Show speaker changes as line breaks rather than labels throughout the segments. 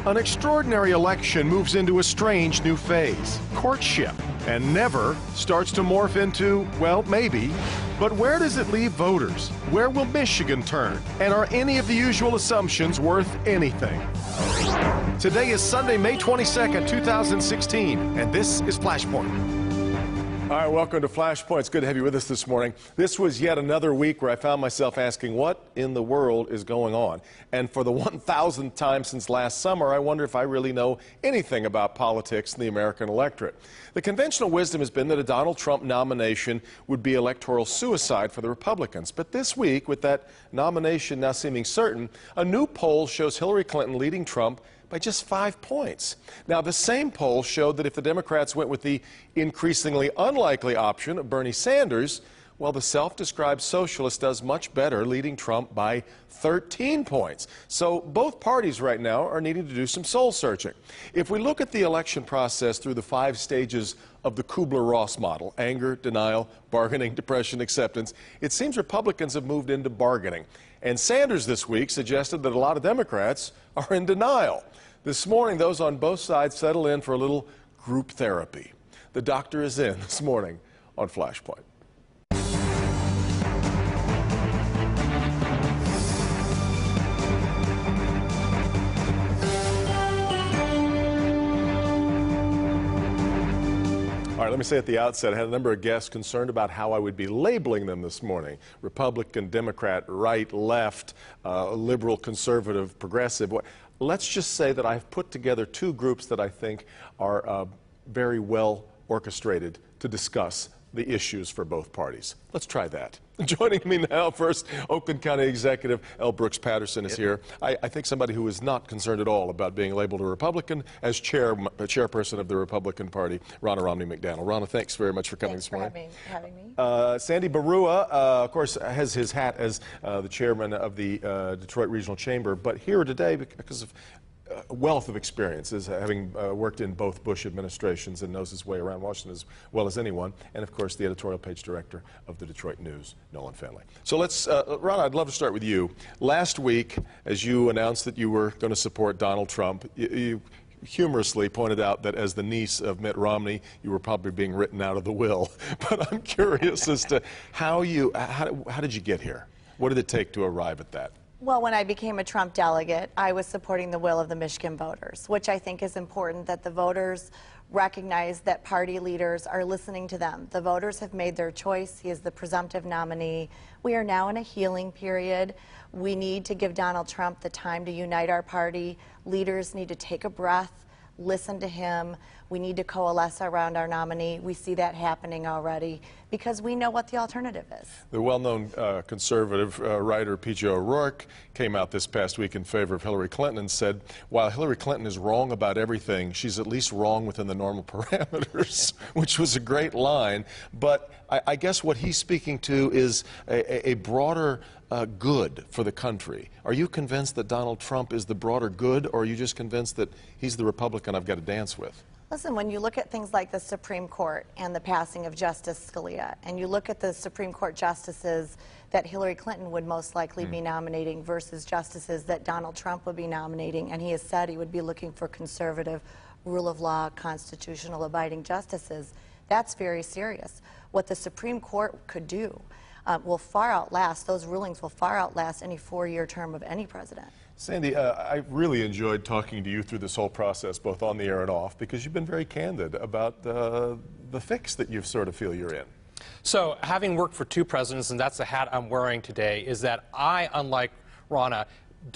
An extraordinary election moves into a strange new phase, courtship, and never starts to morph into, well, maybe. But where does it leave voters? Where will Michigan turn? And are any of the usual assumptions worth anything? Today is Sunday, May 22nd, 2016, and this is Flashpoint. All right, welcome to Flashpoint. It's good to have you with us this morning. This was yet another week where I found myself asking, what in the world is going on? And for the 1,000th time since last summer, I wonder if I really know anything about politics and the American electorate. The conventional wisdom has been that a Donald Trump nomination would be electoral suicide for the Republicans. But this week, with that nomination now seeming certain, a new poll shows Hillary Clinton leading Trump by just 5 points. Now, the same poll showed that if the Democrats went with the increasingly unlikely option of Bernie Sanders, well, the self-described socialist does much better, leading Trump by 13 points. So both parties right now are needing to do some soul-searching. If we look at the election process through the 5 stages of the Kubler-Ross model, anger, denial, bargaining, depression, acceptance, it seems Republicans have moved into bargaining. And Sanders this week suggested that a lot of Democrats are in denial. This morning, those on both sides settle in for a little group therapy. The doctor is in this morning on Flashpoint. All right, let me say at the outset, I had a number of guests concerned about how I would be labeling them this morning. Republican, Democrat, right, left, liberal, conservative, progressive. Let's just say that I've put together 2 groups that I think are very well orchestrated to discuss the issues for both parties. Let's try that. Joining me now, first, Oakland County Executive L. Brooks Patterson is here. I think somebody who is not concerned at all about being labeled a Republican as chairperson of the Republican Party, Ronna Romney McDaniel. Ronna, thanks very much for coming this morning.
Thanks for having me.
Sandy Barua, of course, has his hat as the chairman of the Detroit Regional Chamber, but here today because of wealth of experiences, having worked in both Bush administrations and knows his way around Washington as well as anyone, and of course the editorial page director of the Detroit News, Nolan Finley. So let's, Ron, I'd love to start with you. Last week, as you announced that you were going to support Donald Trump, you humorously pointed out that as the niece of Mitt Romney, you were probably being written out of the will. But I'm curious as to how did you get here? What did it take to arrive at that?
Well, when I became a Trump delegate, I was supporting the will of the Michigan voters, which I think is important, that the voters recognize that party leaders are listening to them. The voters have made their choice. He is the presumptive nominee. We are now in a healing period. We need to give Donald Trump the time to unite our party. Leaders need to take a breath, listen to him. We need to coalesce around our nominee. We see that happening already because we know what the alternative is. The
well-known conservative writer P.J. O'Rourke came out this past week in favor of Hillary Clinton and said, while Hillary Clinton is wrong about everything, she's at least wrong within the normal parameters, which was a great line. But I guess what he's speaking to is a broader good for the country. Are you convinced that Donald Trump is the broader good, or are you just convinced that he's the Republican I've got to dance with?
Listen, when you look at things like the Supreme Court and the passing of Justice Scalia, and you look at the Supreme Court justices that Hillary Clinton would most likely be nominating versus justices that Donald Trump would be nominating, and he has said he would be looking for conservative, rule of law, constitutional abiding justices, that's very serious. What the Supreme Court could do will far outlast, those rulings will far outlast any 4-year term of any president.
Sandy, I really enjoyed talking to you through this whole process, both on the air and off, because you've been very candid about the fix that you sort of feel you're in.
So, having worked for 2 presidents, and that's the hat I'm wearing today, is that I, unlike Ronna,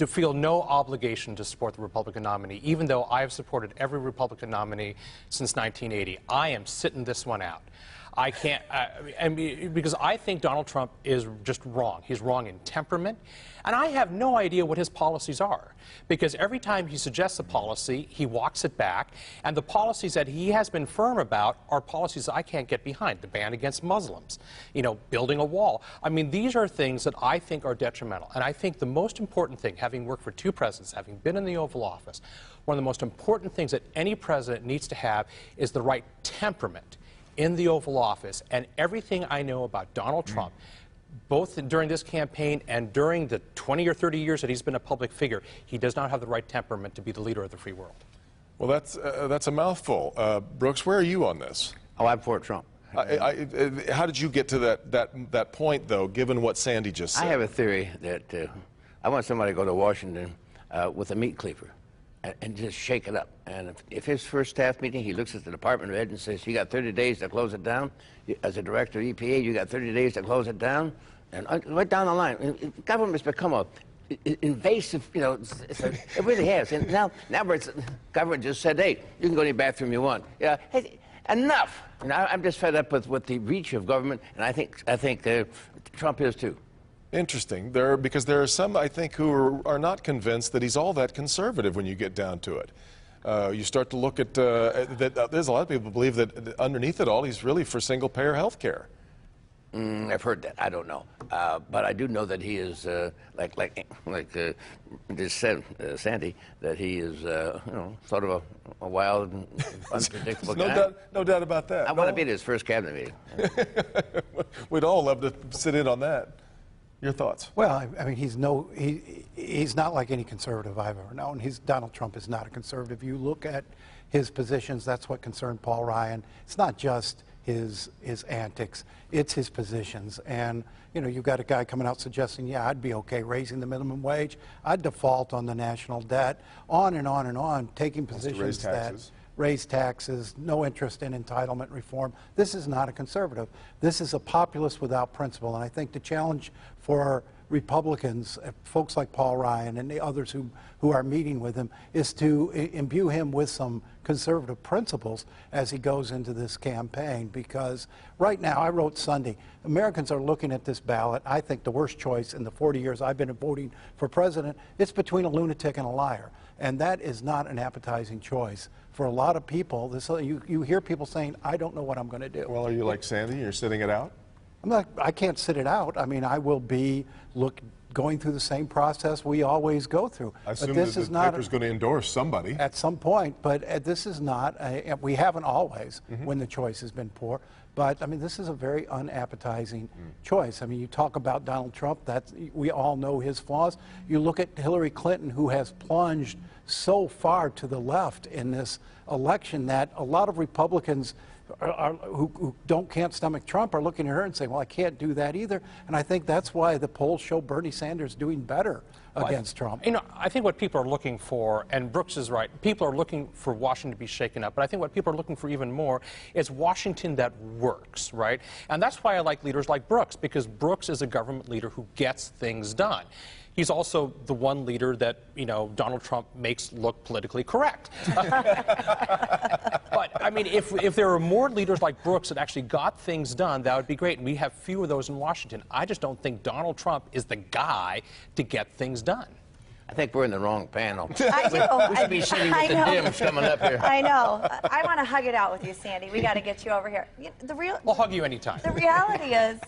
feel no obligation to support the Republican nominee, even though I have supported every Republican nominee since 1980. I am sitting this one out. I can't, because I think Donald Trump is just wrong. He's wrong in temperament, and I have no idea what his policies are, because every time he suggests a policy, he walks it back, and the policies that he has been firm about are policies I can't get behind. The ban against Muslims, you know, building a wall. I mean, these are things that I think are detrimental, and I think the most important thing, having worked for 2 presidents, having been in the Oval Office, one of the most important things that any president needs to have is the right temperament in the Oval Office. And everything I know about Donald Trump both during this campaign and during the 20 or 30 years that he's been a public figure, he does not have the right temperament to be the leader of the free world.
Well, that's a mouthful. Brooks, where are you on this?
Oh, I'm for Trump.
How did you get to that point, though, given what Sandy just said?
I have a theory that I want somebody to go to Washington with a meat cleaver and just shake it up. And if his first staff meeting, he looks at the Department of Ed and says, you got 30 days to close it down. As a director of EPA, you got 30 days to close it down. And right down the line, government's become a invasive, you know, it really has. And now government just said, hey, you can go to any bathroom you want. Yeah, hey, enough. And I'm just fed up with the reach of government, and I think Trump is too.
Interesting. Because there are some, I think, who are not convinced that he's all that conservative when you get down to it. You start to look at that. There's a lot of people who believe that underneath it all, he's really for single-payer health care.
I've heard that. I don't know, but I do know that he is like just said Sandy, that he is you know, sort of a wild and unpredictable guy.
No doubt about that.
I want to be at his first cabinet meeting.
We'd all love to sit in on that. Your thoughts?
Well, I mean, he's not like any conservative I've ever known. Donald Trump is not a conservative. You look at his positions, that's what concerned Paul Ryan. It's not just his antics, it's his positions. And, you know, you've got a guy coming out suggesting, yeah, I'd be okay raising the minimum wage, I'd default on the national debt, on and on and on, taking positions that raise taxes, no interest in entitlement reform. This is not a conservative. This is a populist without principle. And I think the challenge for Republicans, folks like Paul Ryan and the others who are meeting with him, is to imbue him with some conservative principles as he goes into this campaign. Because right now, I wrote Sunday, Americans are looking at this ballot. I think the worst choice in the 40 years I've been voting for president, it's between a lunatic and a liar. And that is not an appetizing choice for a lot of people. You hear people saying, I don't know what I'm going to do.
Well, are you like Sandy? You're sitting it out?
I can't sit it out. I mean, I will be going through the same process we always go through.
I assume that the paper's going to endorse somebody.
At some point, but this is not, we haven't always when the choice has been poor. But, I mean, this is a very unappetizing choice. I mean, you talk about Donald Trump, we all know his flaws. You look at Hillary Clinton, who has plunged so far to the left in this election that a lot of Republicans who can't stomach Trump are looking at her and saying, well, I can't do that either. And I think that's why the polls show Bernie Sanders doing better against Trump.
You know, I think what people are looking for, and Brooks is right, people are looking for Washington to be shaken up, but I think what people are looking for even more is Washington that works, right? And that's why I like leaders like Brooks, because Brooks is a government leader who gets things done. He's also the one leader that, you know, Donald Trump makes look politically correct. But, I mean, if there were more leaders like Brooks that actually got things done, that would be great. And we have fewer of those in Washington. I just don't think Donald Trump is the guy to get things done.
I think we're in the wrong panel.
I do.
We should be sitting with the Dems coming up here.
I know. I want to hug it out with you, Sandy. We got to get you over here.
I'll hug you anytime.
The reality is,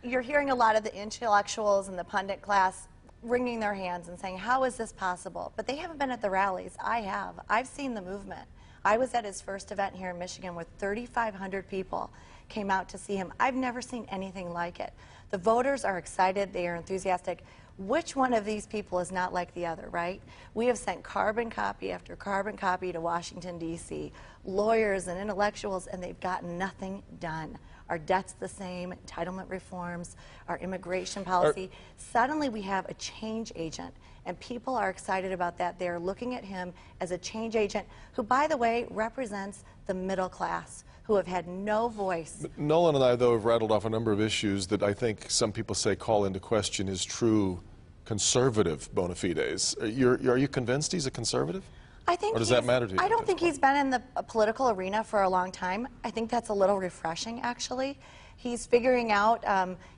you're hearing a lot of the intellectuals and the pundit class wringing their hands and saying, how is this possible? But they haven't been at the rallies. I have. I've seen the movement. I was at his first event here in Michigan with 3,500 people came out to see him. I've never seen anything like it. The voters are excited. They are enthusiastic. Which one of these people is not like the other, right? We have sent carbon copy after carbon copy to Washington, D.C., lawyers and intellectuals, and they've gotten nothing done. Our debt's the same, entitlement reforms, our immigration policy. Suddenly we have a change agent, and people are excited about that. They're looking at him as a change agent who, by the way, represents the middle class, who have had no voice.
But Nolan and I, though, have rattled off a number of issues that I think some people say call into question his true conservative bona fides. Are you convinced he's a conservative?
I think
or does that matter to you?
I don't think he's been in the political arena for a long time. I think that's a little refreshing, actually. He's figuring out,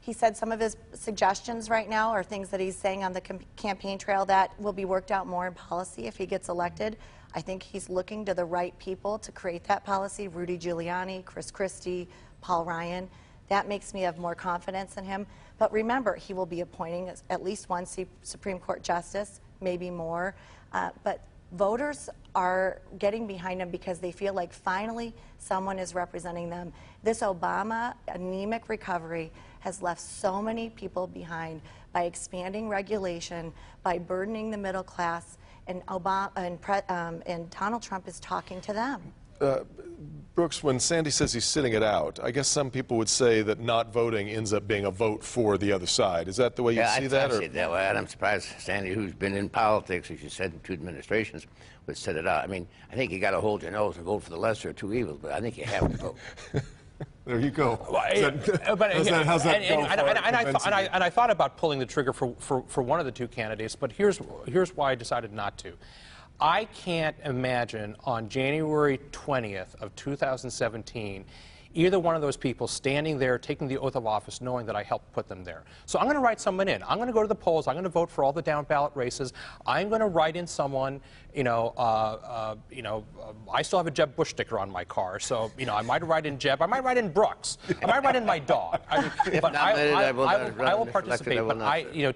he said some of his suggestions right now are things that he's saying on the campaign trail that will be worked out more in policy if he gets elected. I think he's looking to the right people to create that policy, Rudy Giuliani, Chris Christie, Paul Ryan. That makes me have more confidence in him. But remember, he will be appointing at least one Supreme Court justice, maybe more. But voters are getting behind him because they feel like finally someone is representing them. This Obama anemic recovery has left so many people behind by expanding regulation, by burdening the middle class, and Donald Trump is talking to them.
Brooks, when Sandy says he's sitting it out, I guess some people would say that not voting ends up being a vote for the other side. Is that the way you see that?
I see it that way, and I'm surprised Sandy, who's been in politics, as you said, in 2 administrations, would sit it out. I mean, I think you got to hold your nose and vote for the lesser of two evils, but I think you have to vote.
There you go.
How's that go? And I thought about pulling the trigger for one of the two candidates, but here's why I decided not to. I can't imagine on January 20th of 2017 either one of those people standing there taking the oath of office knowing that I helped put them there. So I'm going to write someone in. I'm going to go to the polls. I'm going to vote for all the down ballot races. I'm going to write in someone, I still have a Jeb Bush sticker on my car, so, I might write in Jeb. I might write in Brooks. I might write in my dog. I will participate, but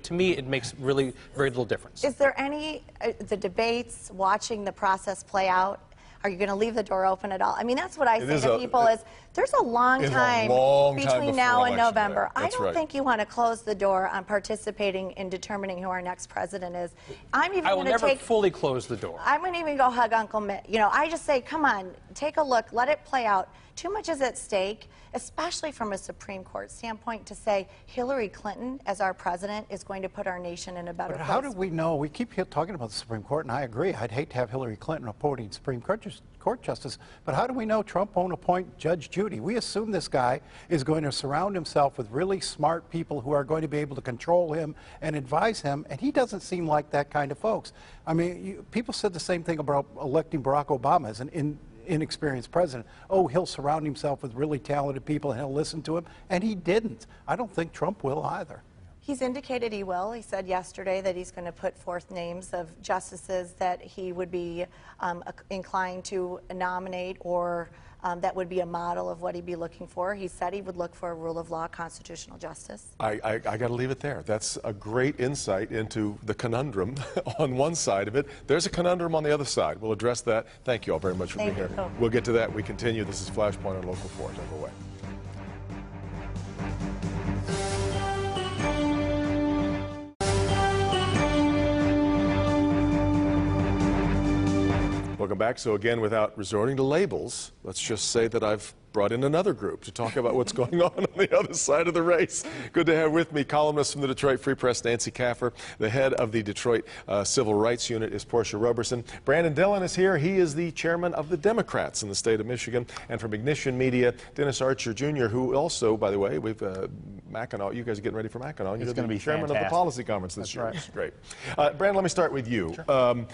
to me, it makes really very little difference.
Is there any, the debates, watching the process play out, are you going to leave the door open at all? I mean, that's what I say to people is there's a long time between now and November. I don't think you want to close the door on participating in determining who our next president is. I
will never fully close the door.
I'm going to even go hug Uncle Mitt. I just say, come on, take a look, let it play out. Too much is at stake, especially from a Supreme Court standpoint, to say Hillary Clinton as our president is going to put our nation in a better place.
How do we know? We keep talking about the Supreme Court, and I agree. I'd hate to have Hillary Clinton appointing Supreme Court justice, but how do we know Trump won't appoint Judge Judy? We assume this guy is going to surround himself with really smart people who are going to be able to control him and advise him, and he doesn't seem like that kind of folks. I mean, people said the same thing about electing Barack Obama as an inexperienced president. Oh, he'll surround himself with really talented people and he'll listen to him, and he didn't. I don't think Trump will either.
He's indicated he will. He said yesterday that he's going to put forth names of justices that he would be inclined to nominate, or that would be a model of what he'd be looking for. He said he would look for a rule of law, constitutional justice.
I got to leave it there. That's a great insight into the conundrum on one side of it. There's a conundrum on the other side. We'll address that. Thank you all very much for being here. We'll get to that. We continue. This is Flashpoint on Local 4. Don't go away. Welcome back. So again, without resorting to labels, let's just say that I've brought in another group to talk about what's going on the other side of the race. Good to have with me columnist from the Detroit Free Press, Nancy Kaffer. The head of the Detroit Civil Rights Unit is Portia Roberson. Brandon Dillon is here. He is the chairman of the Democrats in the state of Michigan. And from Ignition Media, Dennis Archer Jr., who also, by the way, we've Mackinac. You guys are getting ready for Mackinac. You're going to be chairman of the policy conference this year. That's right. Great. Brandon, let me start with you. Sure.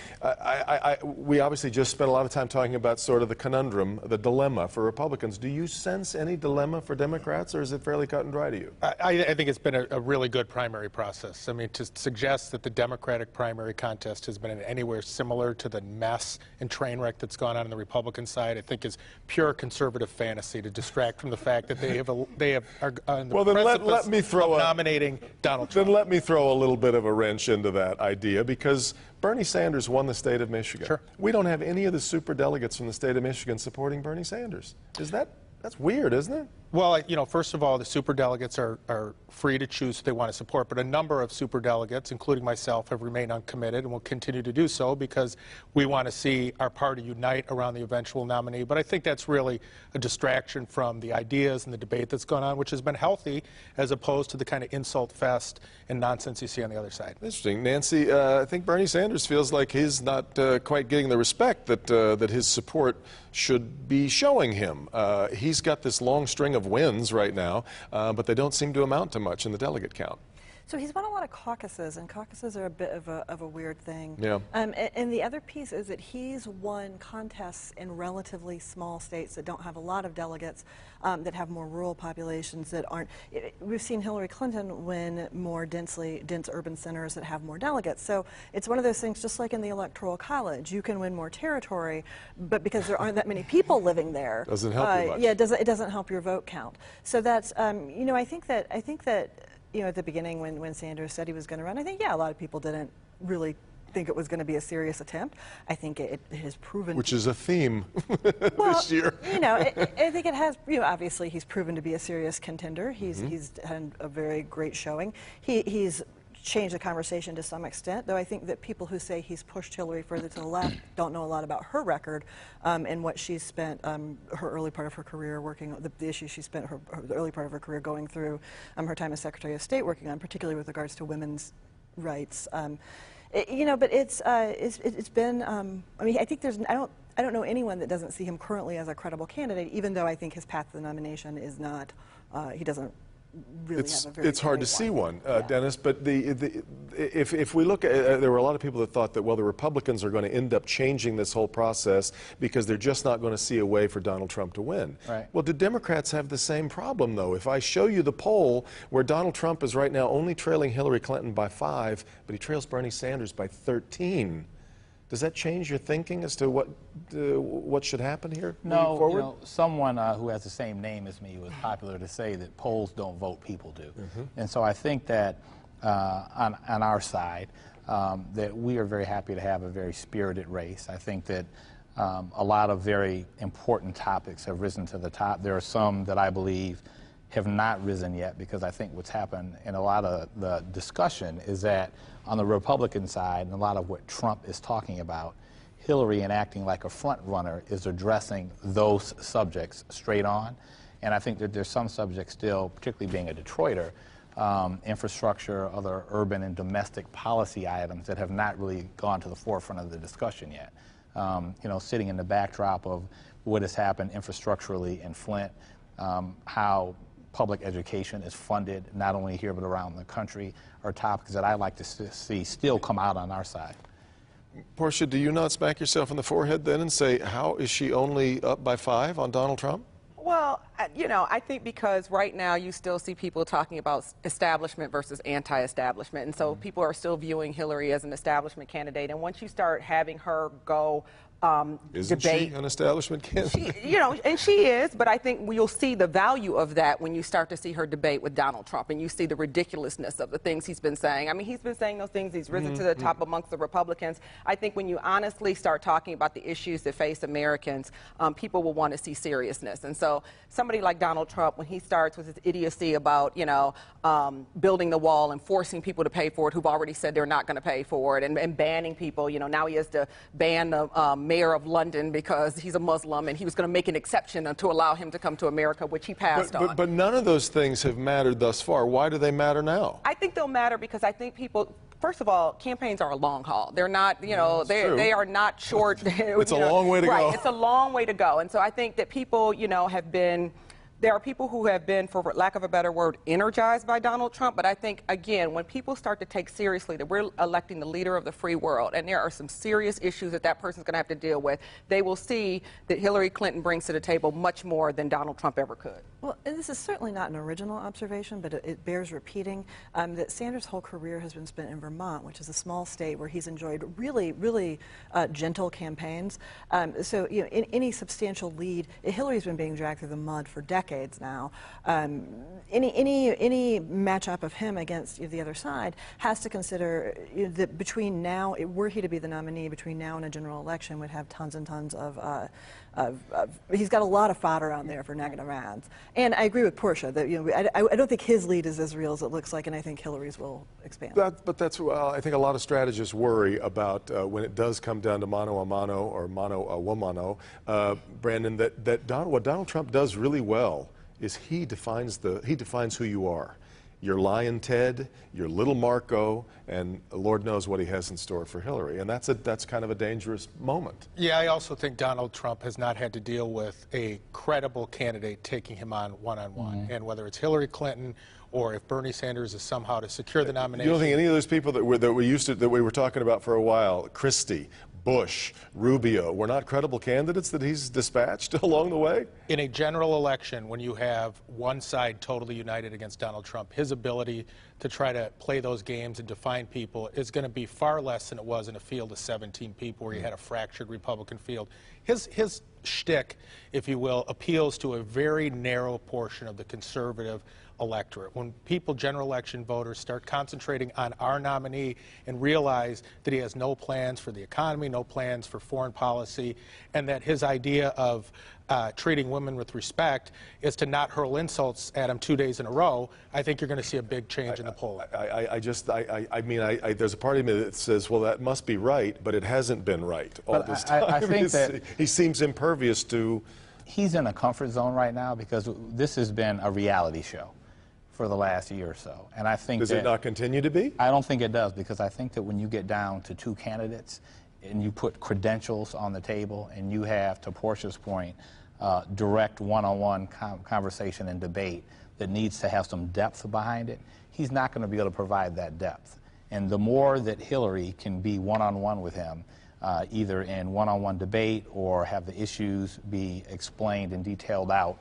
We obviously just spent a lot of time talking about sort of the conundrum, the dilemma for Republicans. Do you sense any dilemma for Democrats, or is it fairly cut and dry to you?
I think it's been a really good primary process. I mean, to suggest that the Democratic primary contest has been anywhere similar to the mess and train wreck that's gone on the Republican side, I think is pure conservative fantasy to distract from the fact that they are on the precipice of nominating Donald Trump.
Then let me throw a little bit of a wrench into that idea, because Bernie Sanders won the state of Michigan.
Sure.
We don't have any of the super delegates from the state of Michigan supporting Bernie Sanders. That's weird, isn't it?
Well, first of all, the superdelegates are free to choose who they want to support, but a number of superdelegates, including myself, have remained uncommitted and will continue to do so because we want to see our party unite around the eventual nominee. But I think that's really a distraction from the ideas and the debate that's gone on, which has been healthy, as opposed to the kind of insult fest and nonsense you see on the other side.
Interesting. Nancy, I think Bernie Sanders feels like he's not quite getting the respect that his support should be showing him. He's got this long string of wins right now, but they don't seem to amount to much in the delegate count.
So he's won a lot of caucuses, and caucuses are a bit of a weird thing.
Yeah.
And the other piece is that he's won contests in relatively small states that don't have a lot of delegates, that have more rural populations that aren't. We've seen Hillary Clinton win more dense urban centers that have more delegates. So it's one of those things, just like in the Electoral College, you can win more territory, but because there aren't that many people living there,
doesn't help you much.
Yeah, it doesn't help your vote count. So that's I think that. At the beginning when Sanders said he was going to run, I think, yeah, a lot of people didn't really think it was going to be a serious attempt. I think it has proven...
Which is a theme this year.
You know, I think it has, you know, obviously he's proven to be a serious contender. He's had a very great showing. He's changed the conversation to some extent, though I think that people who say he's pushed Hillary further to the left don't know a lot about her record and what she's spent her early part of her career working, the issues she spent the early part of her career going through, her time as Secretary of State working on, particularly with regards to women's rights. You know, but it's been, I mean, I think there's, I don't know anyone that doesn't see him currently as a credible candidate, even though I think his path to the nomination is not, he doesn't really have a very
it's hard to see one,
yeah.
Dennis, but if we look at, there were a lot of people that thought that, well, the Republicans are going to end up changing this whole process because they're just not going to see a way for Donald Trump to win.
Right.
Well, do Democrats have the same problem, though? If I show you the poll where Donald Trump is right now only trailing Hillary Clinton by 5, but he trails Bernie Sanders by 13, does that change your thinking as to what should happen here moving forward?
You know, someone who has the same name as me was popular to say that polls don't vote, people do. And so I think that on our side, that we are very happy to have a very spirited race. I think that a lot of very important topics have risen to the top. There are some that I believe have not risen yet, because I think what's happened in a lot of the discussion is that on the Republican side, and a lot of what Trump is talking about, Hillary, in acting like a front runner, is addressing those subjects straight on. And I think that there's some subjects still, particularly being a Detroiter, infrastructure, other urban and domestic policy items that have not really gone to the forefront of the discussion yet. You know, sitting in the backdrop of what has happened infrastructurally in Flint, how public education is funded, not only here but around the country, are topics that I like to see still come out on our side.
Portia, do you not smack yourself in the forehead then and say, how is she only up by 5 on Donald Trump?
Well, you know, I think because right now you still see people talking about establishment versus anti-establishment, and so people are still viewing Hillary as an establishment candidate, and once you start having her go
Isn't
debate.
she an establishment candidate?
You know, and she is, but I think you'll see the value of that when you start to see her debate with Donald Trump and you see the ridiculousness of the things he's been saying. I mean, he's been saying those things, he's risen to the top amongst the Republicans. I think when you honestly start talking about the issues that face Americans, people will want to see seriousness. And so somebody like Donald Trump, when he starts with his idiocy about, you know, building the wall and forcing people to pay for it who've already said they're not going to pay for it, and banning people, you know, now he has to ban the mayor of London because he's a Muslim, and he was going to make an exception to allow him to come to America, which he passed on.
But none of those things have mattered thus far. Why do they matter now?
I think they'll matter because I think people, first of all, campaigns are a long haul. They're not, you know, they are not short.
It's a long way to go.
Right, it's a long way to go. And so I think that people, you know, have been, there are people who have been, for lack of a better word, energized by Donald Trump. But I think, again, when people start to take seriously that we're electing the leader of the free world, and there are some serious issues that that person's going to have to deal with, they will see that Hillary Clinton brings to the table much more than Donald Trump ever could.
Well, and this is certainly not an original observation, but it bears repeating, that Sanders' whole career has been spent in Vermont, which is a small state where he's enjoyed really gentle campaigns. So, you know, in any substantial lead, Hillary's been being dragged through the mud for decades now. Any matchup of him against the other side has to consider that between now, were he to be the nominee, between now and a general election, would have tons and tons of he's got a lot of fodder out there for negative ads. And I agree with Portia that, you know, I don't think his lead is as real as it looks like, and I think Hillary's will expand.
But that's, well, I think a lot of strategists worry about when it does come down to mano a mano or mano a womano, Brandon, that what Donald Trump does really well is he defines who you are. Your Lion Ted, your little Marco, and Lord knows what he has in store for Hillary. And that's kind of a dangerous moment.
Yeah, I also think Donald Trump has not had to deal with a credible candidate taking him on one-on-one. And whether it's Hillary Clinton or if Bernie Sanders is somehow to secure the nomination.
You don't think any of those people that we were talking about for a while, Christie, Bush, Rubio, were not credible candidates that he's dispatched along the way?
In a general election, when you have one side totally united against Donald Trump, his ability to try to play those games and define people is going to be far less than it was in a field of 17 people where you had a fractured Republican field. His shtick, if you will, appeals to a very narrow portion of the conservative electorate. When people, general election voters, start concentrating on our nominee and realize that he has no plans for the economy, no plans for foreign policy, and that his idea of treating women with respect is to not hurl insults at him 2 days in a row, I think you're going to see a big change in the polling.
I mean, there's a part of me that says, well, that must be right, but it hasn't been right all this time.
I think that
he seems impervious to...
He's in a comfort zone right now because this has been a reality show for the last year or so. And I think
Does it not continue to be?
I don't think it does, because I think that when you get down to two candidates and you put credentials on the table and you have, to Portia's point, direct one-on-one conversation and debate that needs to have some depth behind it, he's not going to be able to provide that depth. And the more that Hillary can be one-on-one with him, either in one-on-one debate or have the issues be explained and detailed out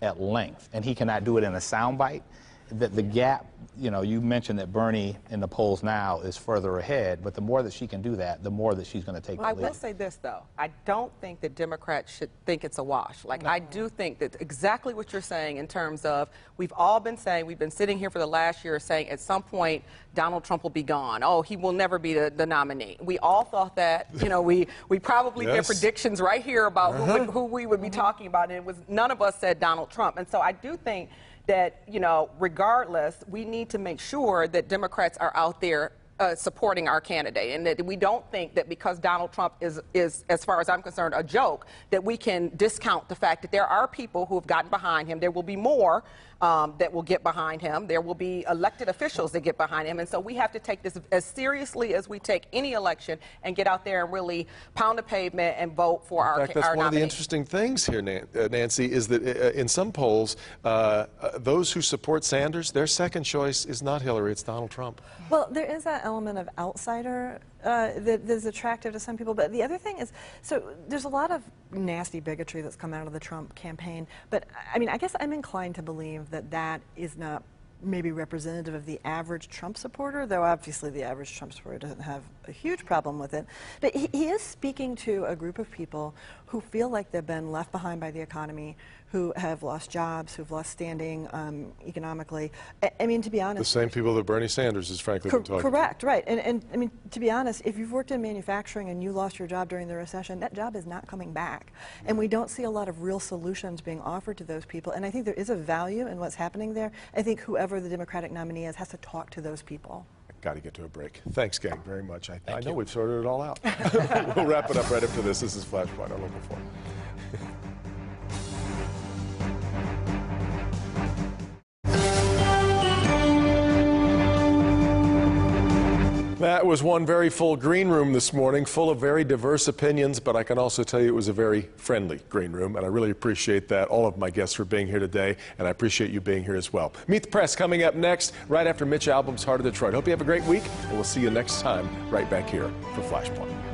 at length, and he cannot do it in a soundbite, that the gap, you know, you mentioned that Bernie in the polls now is further ahead, but the more that she can do that, the more that she's going to take the lead.
I will say this, though. I don't think that Democrats should think it's a wash. Like, I do think that exactly what you're saying in terms of, we've all been saying, we've been sitting here for the last year saying at some point Donald Trump will be gone. Oh, he will never be the nominee. We all thought that. You know, we probably did predictions right here about who we would be talking about, and it was, none of us said Donald Trump. And so I do think that, you know, regardless, we need to make sure that Democrats are out there supporting our candidate, and that we don't think that because Donald Trump is, as far as I'm concerned, a joke, that we can discount the fact that there are people who have gotten behind him. There will be more that will get behind him. There will be elected officials that get behind him. And so we have to take this as seriously as we take any election and get out there and really pound the pavement and vote for our nominee.
That's one of the interesting things here, Nancy, is that in some polls, those who support Sanders, their second choice is not Hillary, it's Donald Trump.
Well, there is that element of outsider that is attractive to some people. But the other thing is, so there's a lot of nasty bigotry that's come out of the Trump campaign. But, I mean, I guess I'm inclined to believe that that is not maybe representative of the average Trump supporter, though obviously the average Trump supporter doesn't have a huge problem with it. But he is speaking to a group of people who feel like they've been left behind by the economy, who have lost jobs, who've lost standing economically. I mean, to be honest...
The same people that Bernie Sanders has frankly been talking
Correct, right. And I mean, to be honest, if you've worked in manufacturing and you lost your job during the recession, that job is not coming back. And we don't see a lot of real solutions being offered to those people. And I think there is a value in what's happening there. I think whoever the Democratic nominee is has to talk to those people.
Got to get to a break. Thanks, gang, very much. I know we've sorted it all out. We'll wrap it up right after this. This is Flashpoint on Local 4. That was one very full green room this morning, full of very diverse opinions, but I can also tell you it was a very friendly green room, and I really appreciate that, all of my guests for being here today, and I appreciate you being here as well. Meet the Press coming up next, right after Mitch Albom's Heart of Detroit. Hope you have a great week, and we'll see you next time right back here for Flashpoint.